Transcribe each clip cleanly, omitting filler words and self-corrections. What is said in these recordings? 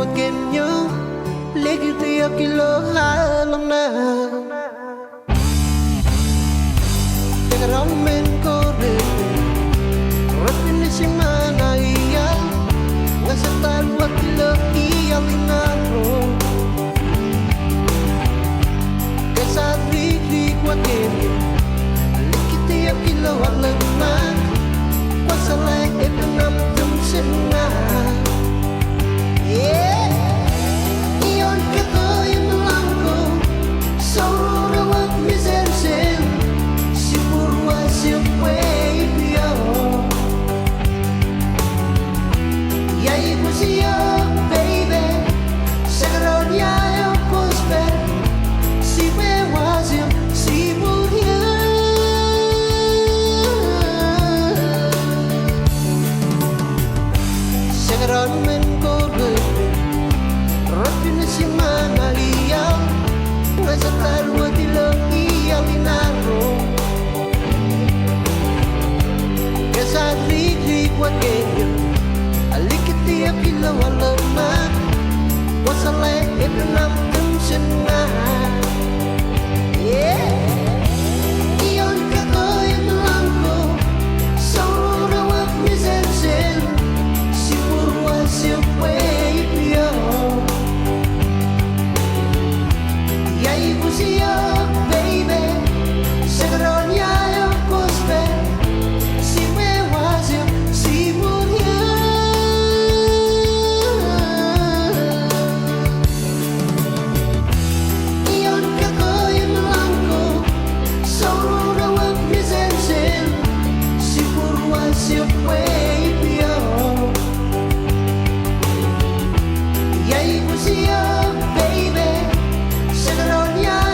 again you legi te akilo halona tegaram men ko de refinishima na iya ngasatal wakilo iya linaro kesari di again you legi te akilo halona wasalai epenam tum senna. Yeah, iyon ka yung langko, sauro na wag misensen, si purwa si pueblo. Yay mo siya, baby, sagaron niya yung posper, si wewa siya, si purya. Sagaron men ko Refinishima na iya Nasa tarwa dilang iya linaro Kasadri kwa kenyo Alikiti akila walama Wasalay ibnam tumsin na Yeah Iyon ka yung langko Sauro na wag misensen Si purwa si pueblo Siya, baby, sagaron niya yung posper, si wewa siya, si murya. Iyon ka ko yung langko, sauro na wag misensen, si purwa siya pueblo. Yay mo siya, baby, sagaron niya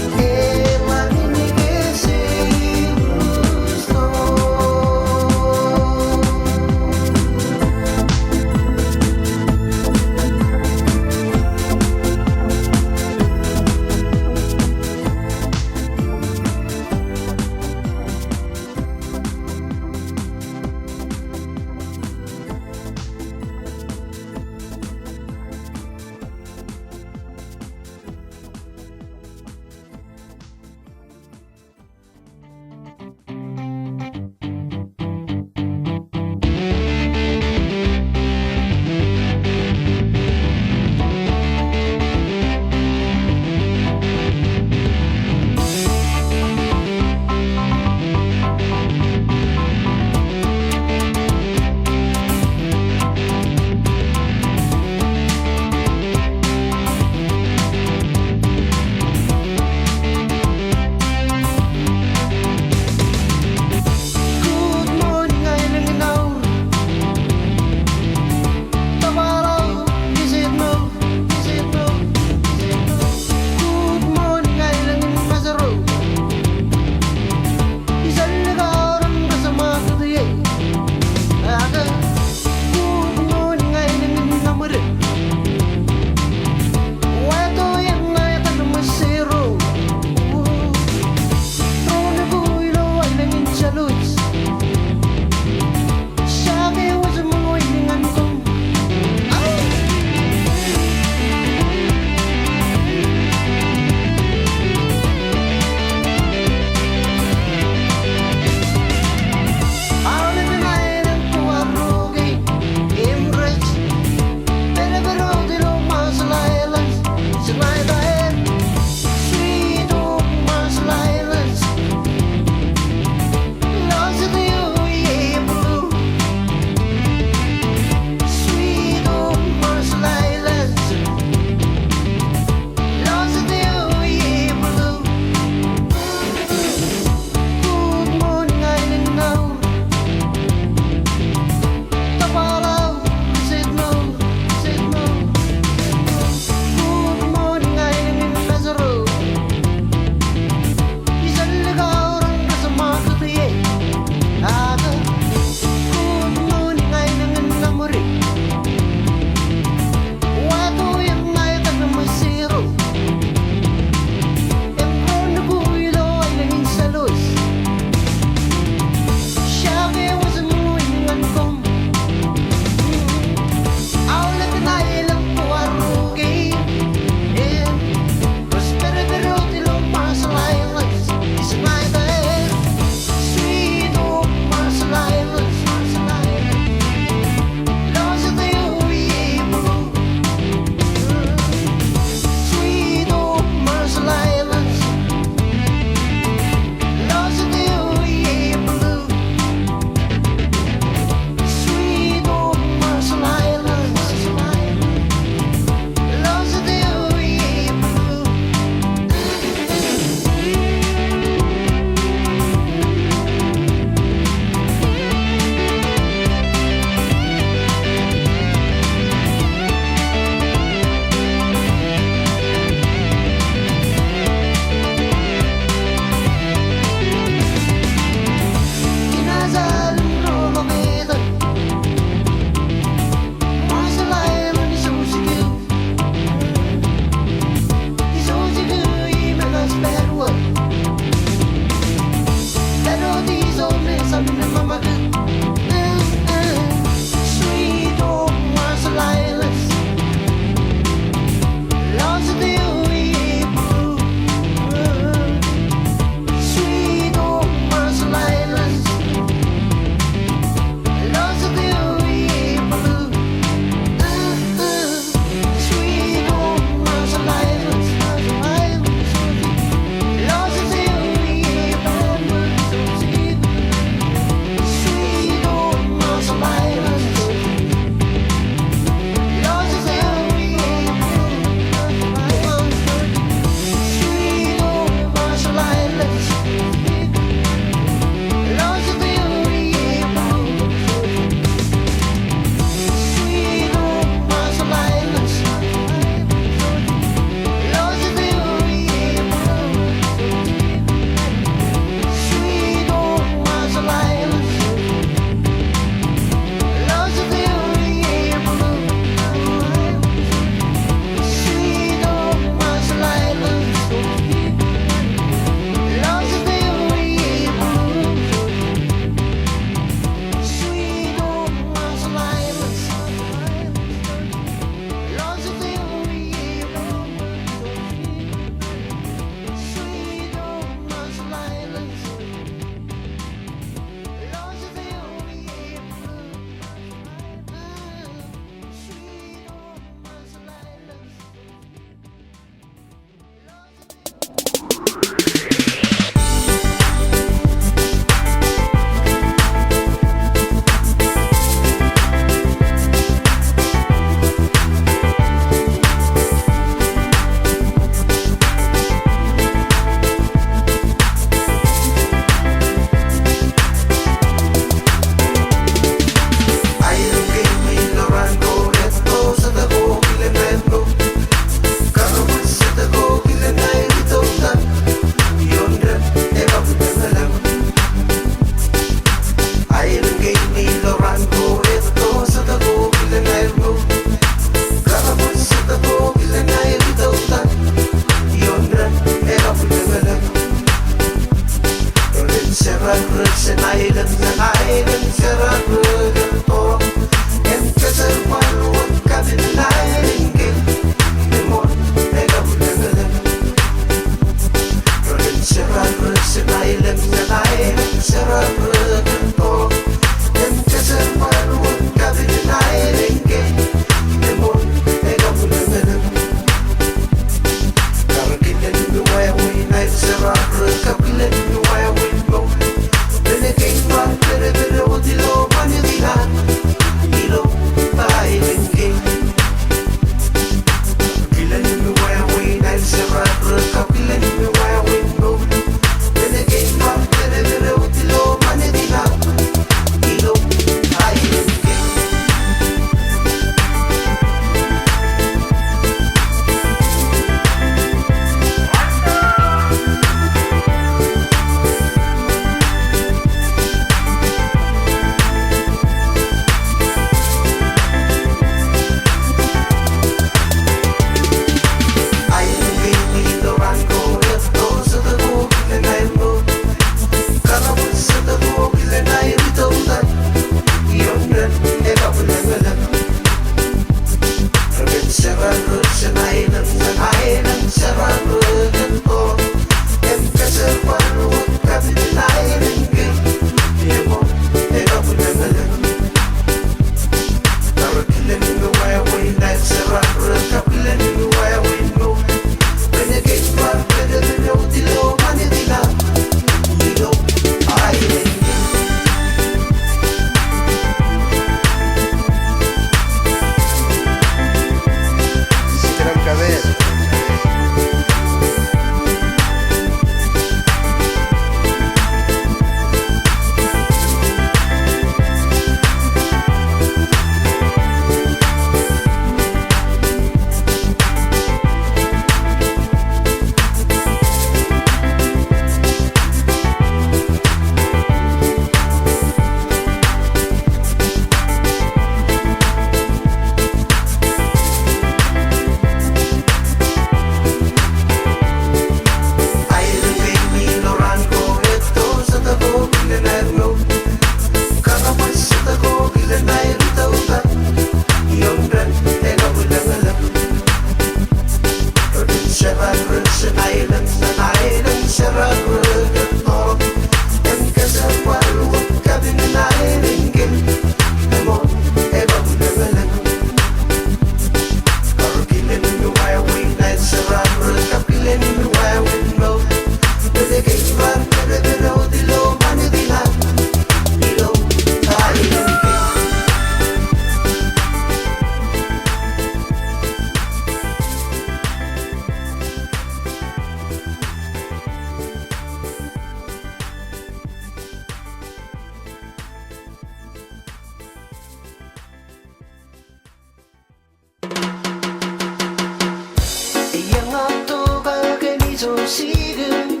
sigue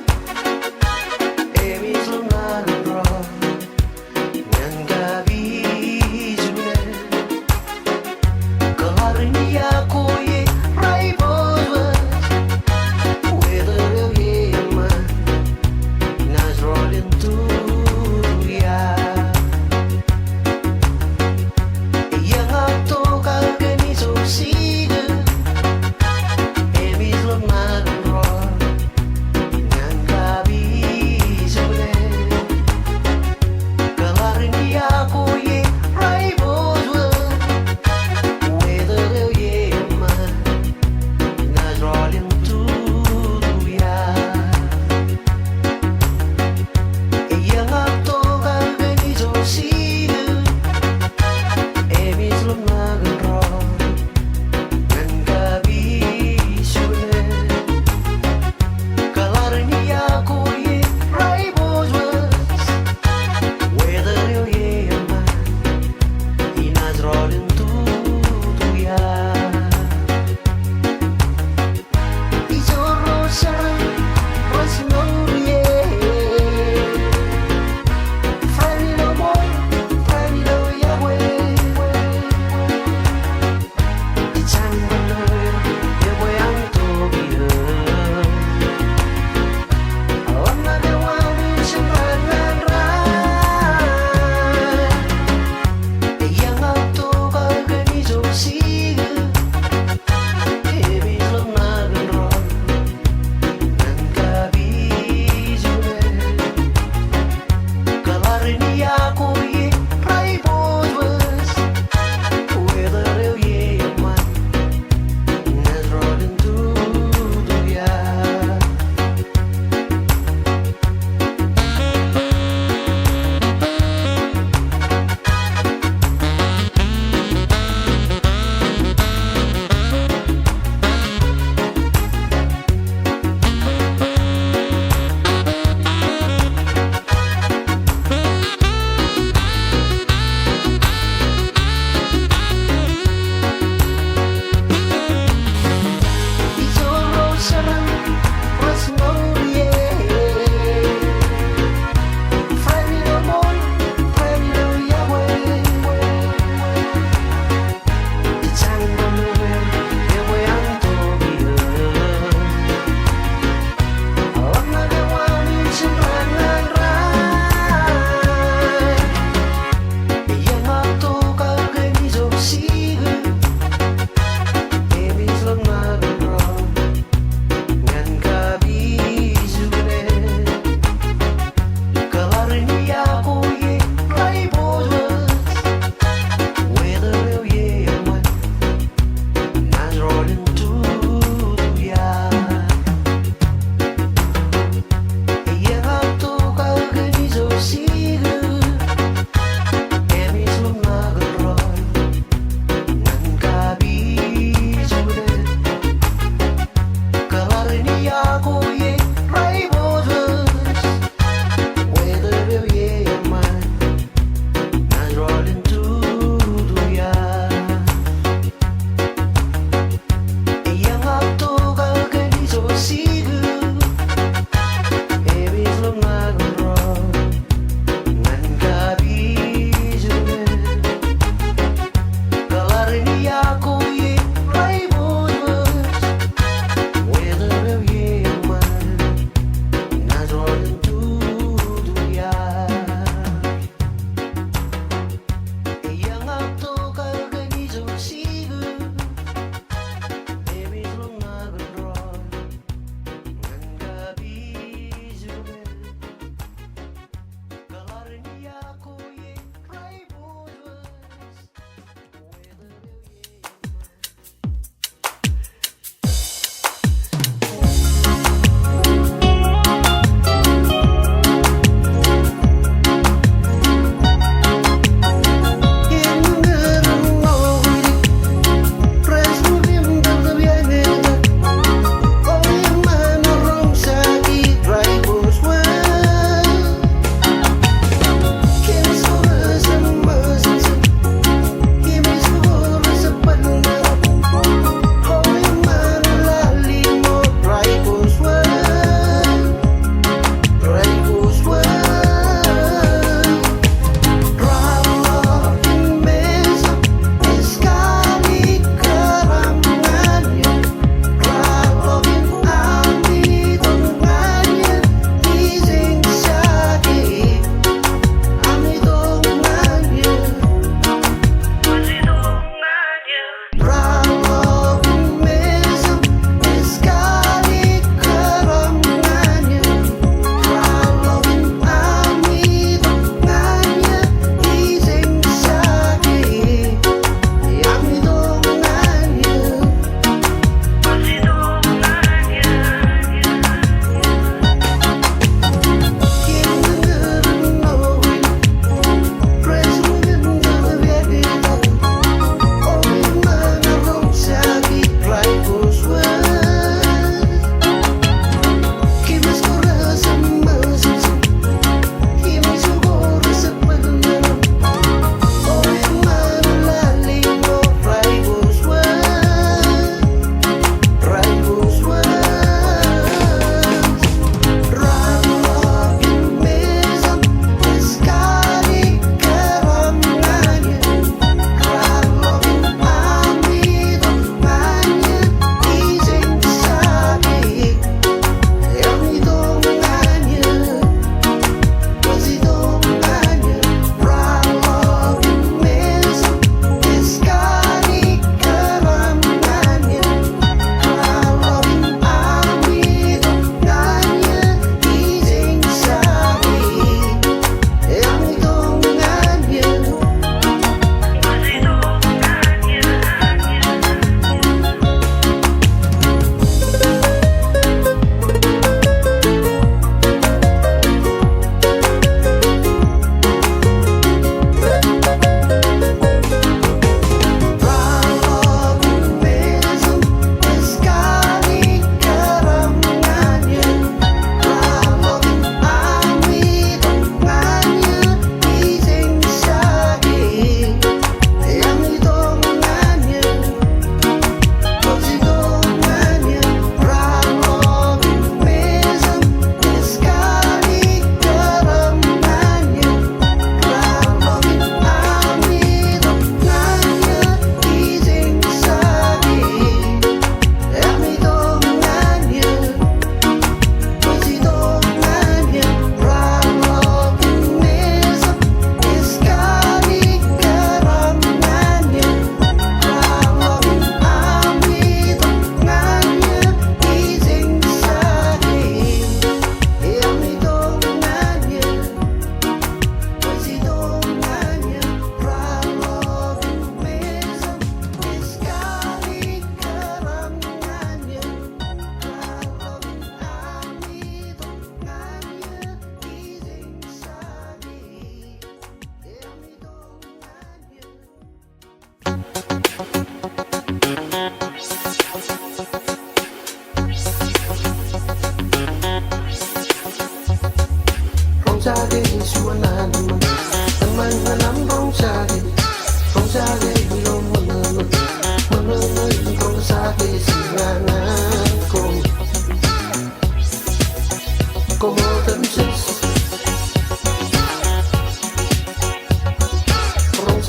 emis lo nagro nanga bijune kalarini ako ye raibos whether you man nas rolling to ya yang ato kagani so sigue emis lo nagro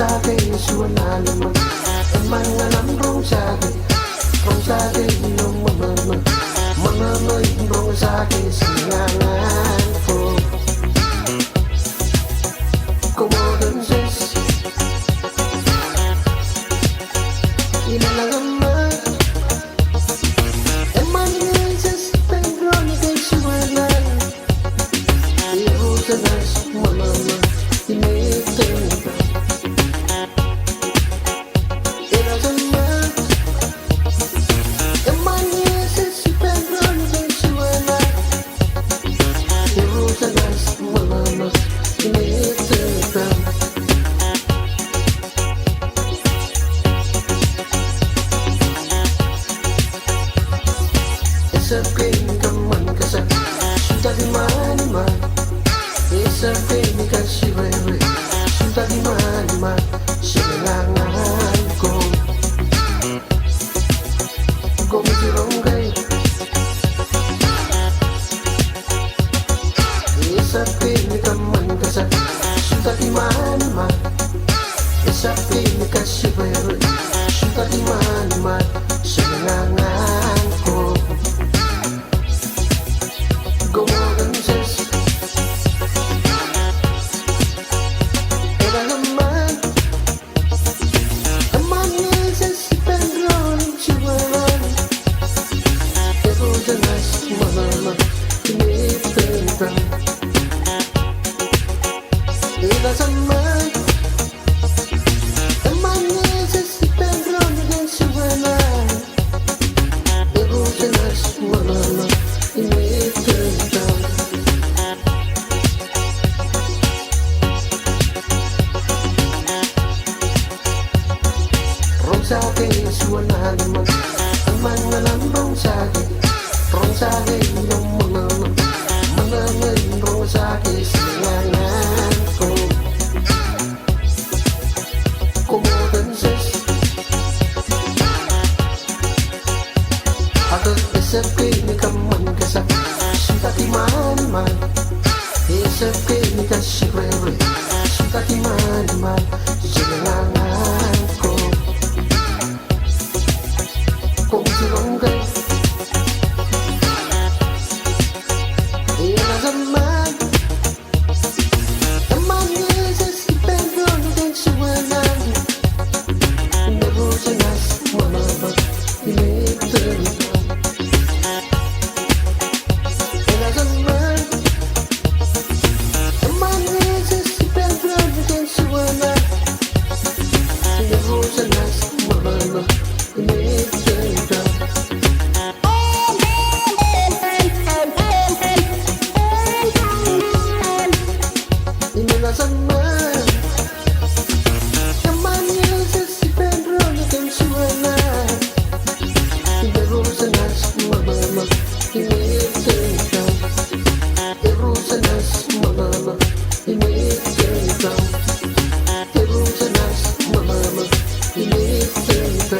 sake suwana naman Eman nga nam rong sake no mananoy rong sake singangan ko Komodan ses Inalagaman Eman nga ses pengron kay suwana Irusanas mananoy Initenta Isapin ka man kasi Sudah di mana Isapin ka siwewe Sudah di mana Silangan ko Gomjirongay Isapin ka man kasi Sudah di mana Isapin ka siwewe Sudah di mana Silangan ko Golden says Elalaman Among says Pendron Chihuahuan Pero janas Malama Tinipentang Elalaman Among says Pendron Chihuahuan Pero janas Malama Sake suwana naman Ang mga lambrong sake Rong sake yung mga ngayon rong sake Silangan ko Komodan ses Agad isip ni kaman kasa Sudah di mana Isip ni kasiwewe Sudah di mana Silangan ko Gomjirongay Inalaman Eman nga ses Pendron kay suwanan Nabusanas Malabag Initenta Inalaman Eman nga ses Pendron kay suwanan Nabusanas Malabag Initenta Inalaman Eman nga ses Pendron kay suwanan Nabusanas Malabag Initenta Nabusanas Malabag Initenta Nabusanas Malabag Initenta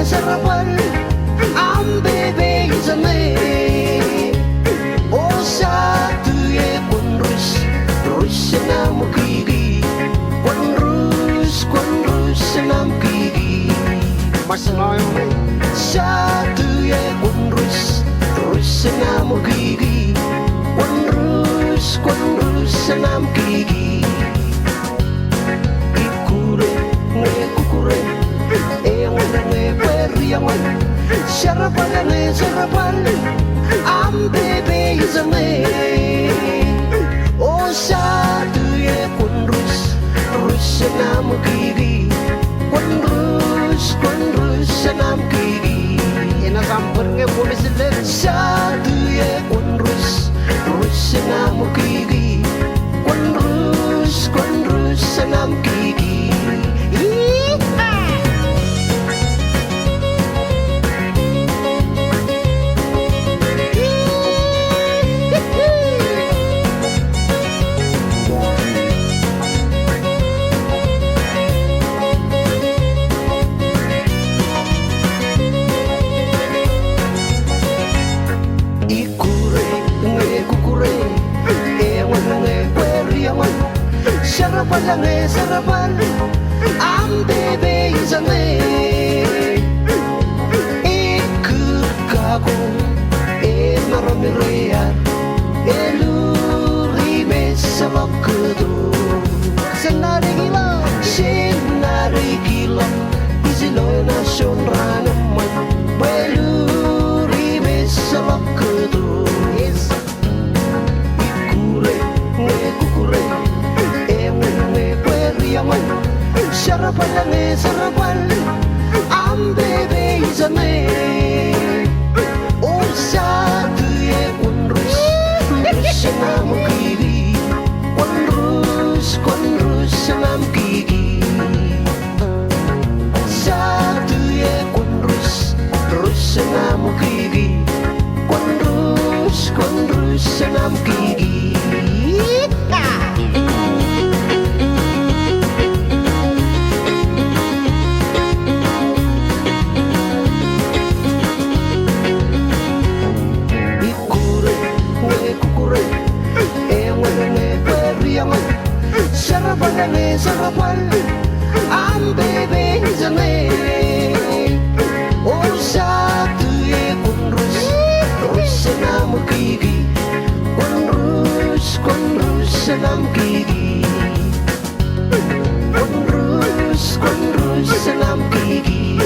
Sarapan ang bebê izame o sa tuye pun rus na mukigi senam gigi mas ngoyong satu ya kunrus senam gigi kunrus senam gigi ikure ngekukure yang ngeperiangan sarapan am bebe izame oh satu ya kunrus senam gigi kunrus senam gigi ena sampur nge polis le satu ya kunrus senam gigi kunrus senam gigi sarapan am bebe izame ikut kago maramirea eluri mesalok kudu senari gila iziloy nasyon ranaman beluri mesalok kudu ikure ngekukure sarapan am bebe izame oh satu ya kunrus senam gigi kunrus senam gigi satu ya kunrus senam gigi kunrus senam gigi sarapan am bebe izame oh satu ya kunrus senam gigi kunrus senam gigi kunrus senam gigi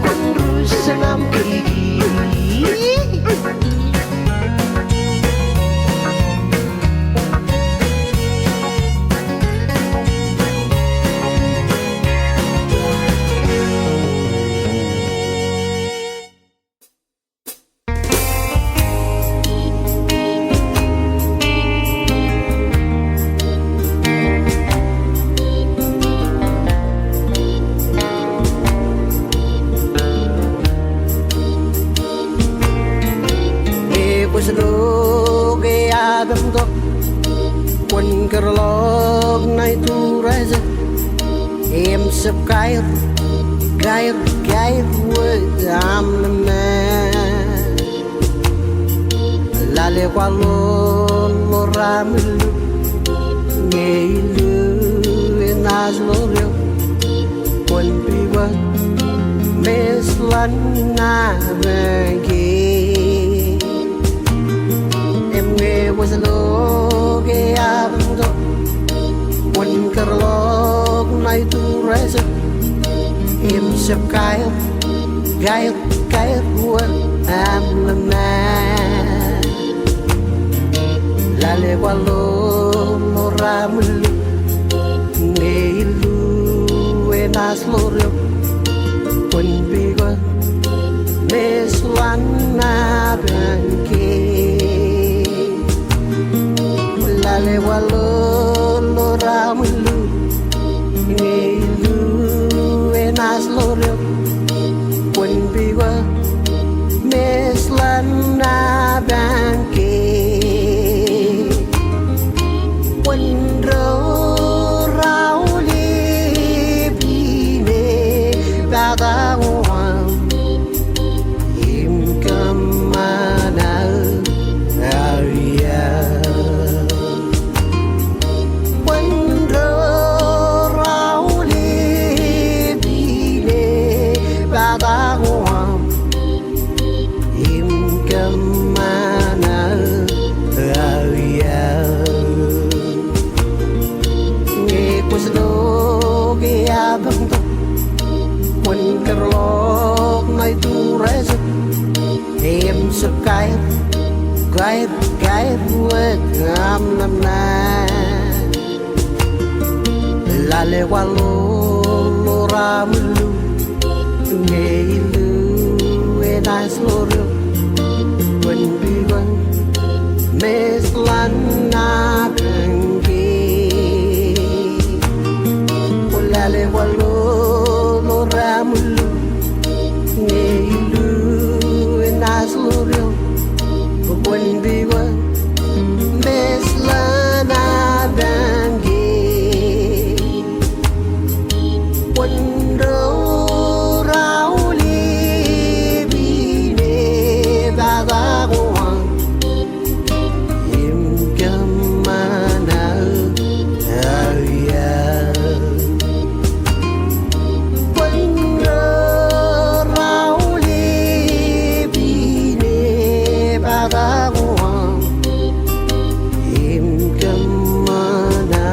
kunrus senam gigi quân cờ lộc này tu ra giờ em sắp cái vui am nè la le qua lo ra mi nghe lu nas lo reo quân pi va mes lan na về em nghe qua lo ke am do quân cờ lộc này tu ra giờ em sắp cái vui am nè la le qua lo ra mi nghe lu nas lo reo quân pi va mes lan na về la le qua lo ra mi nghe lu nas lo reo quân pi va mes lan na về quân rau rau li pi ne ta ta hoàng im cầm mana aria quân rau so gair wet ngam nam na la le walo lo ramulu ngeilu e nai slorio when we run mes lan na bengi la le walo lo ramulu ngeilu e nai slorio when we were Miss Lana Bangi when Rauli Bine Badawan Im Kamana Aya when Rauli Bine Badawan Im Kamana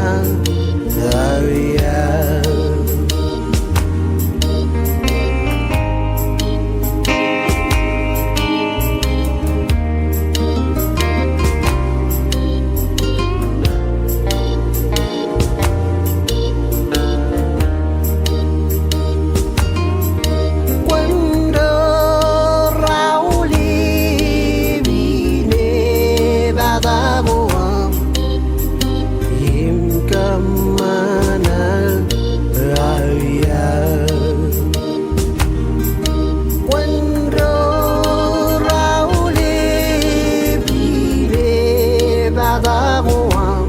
Aya Cuando Rauli Bine Badawan Im Kamana Aya Cuando Rauli Bine Badawan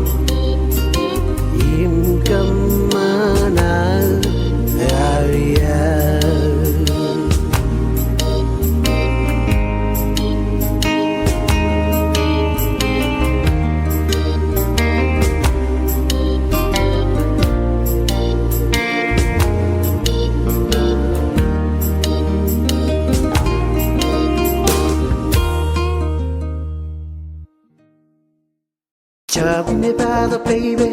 Im Kamana Aya Chabine bada baby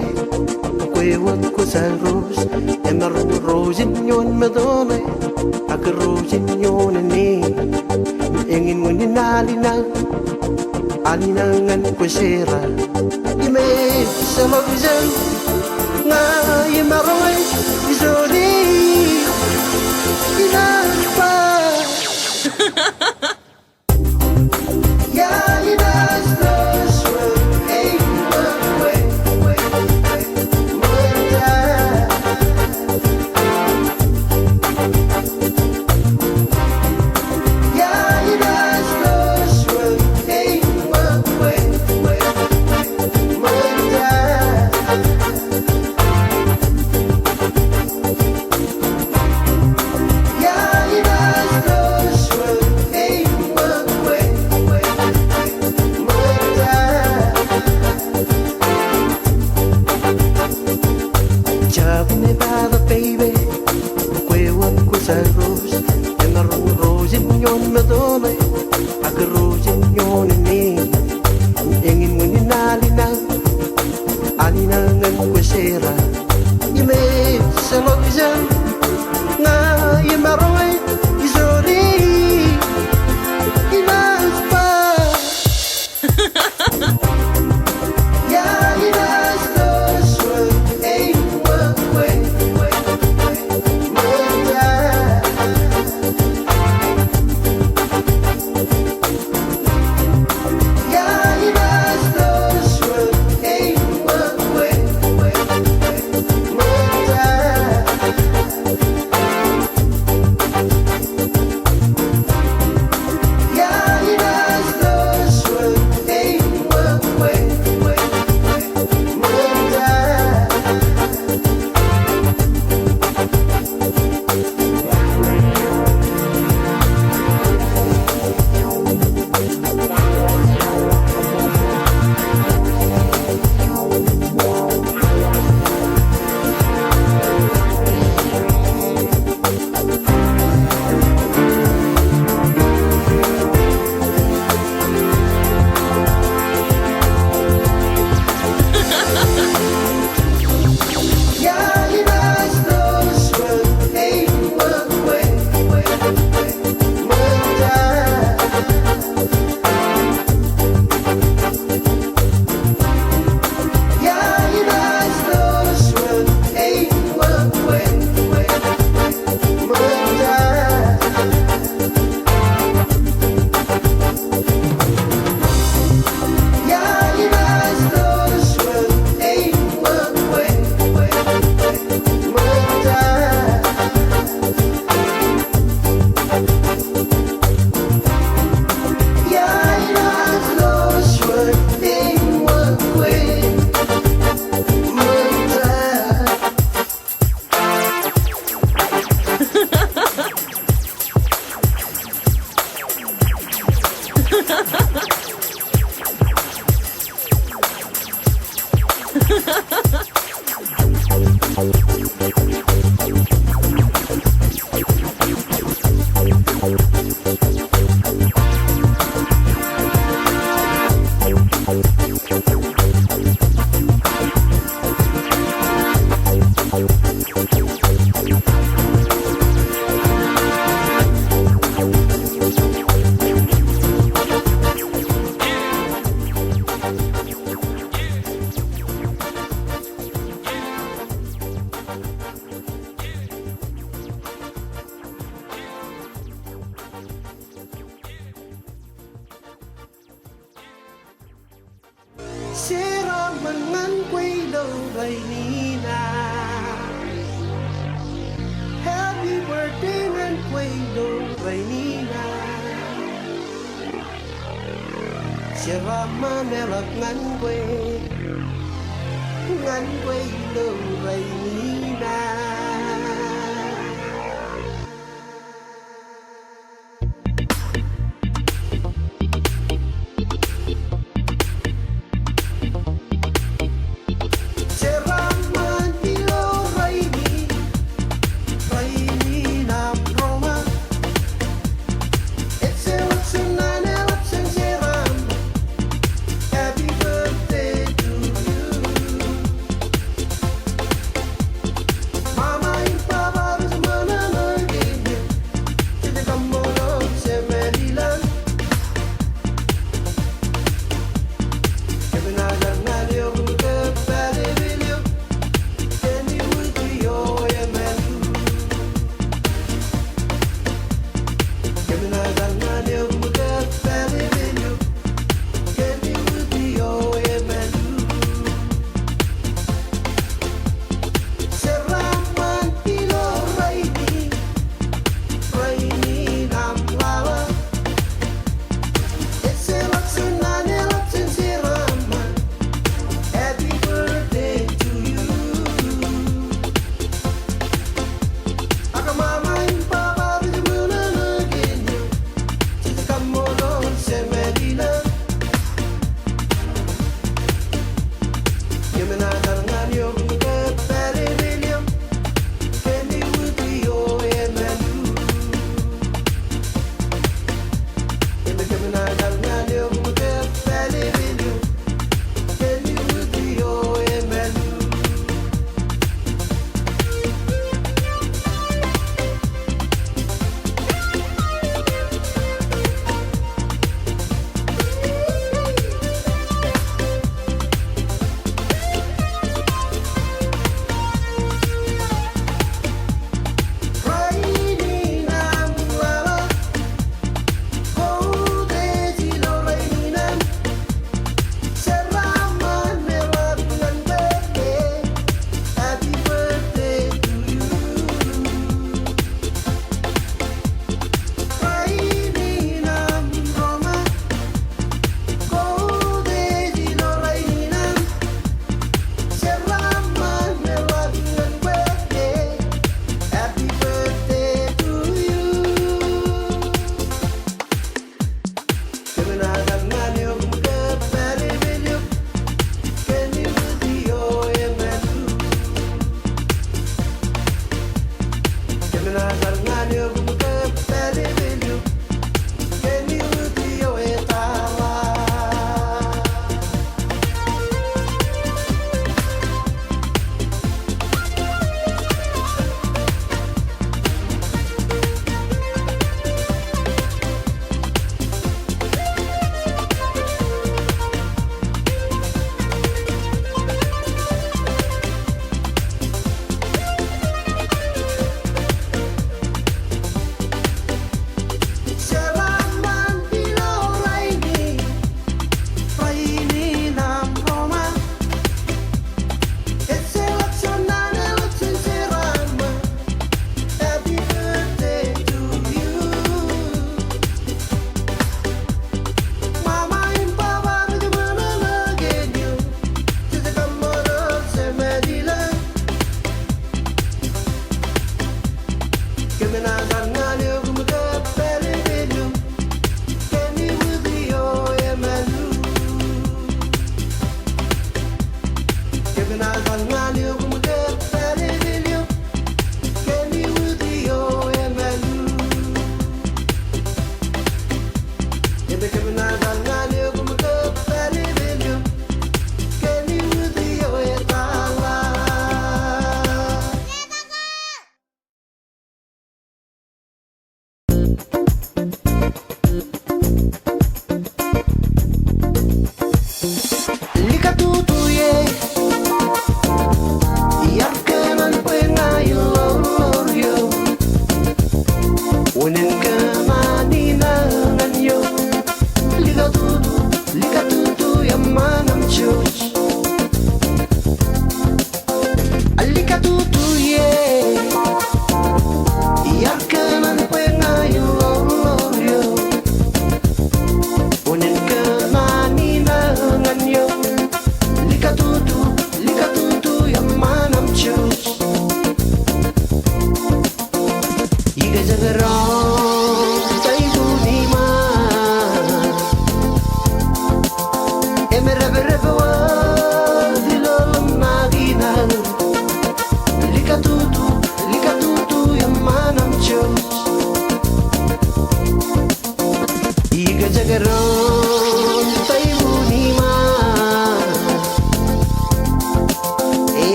Kwe wan ko sa rose E maru rosin yon madone Ak rosin yon ni Ingin mo ninali na Aninangan ko sira Ime sa mabizan Nga imaroy Izoli Inalpa Yeah, inas nos mình ngắn quay đầu vậy Nina. Happy birthday ngắn quay đầu vậy Nina. Sirama melak ngắn quay đầu vậy Nina. Mama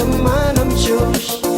كمان مشوش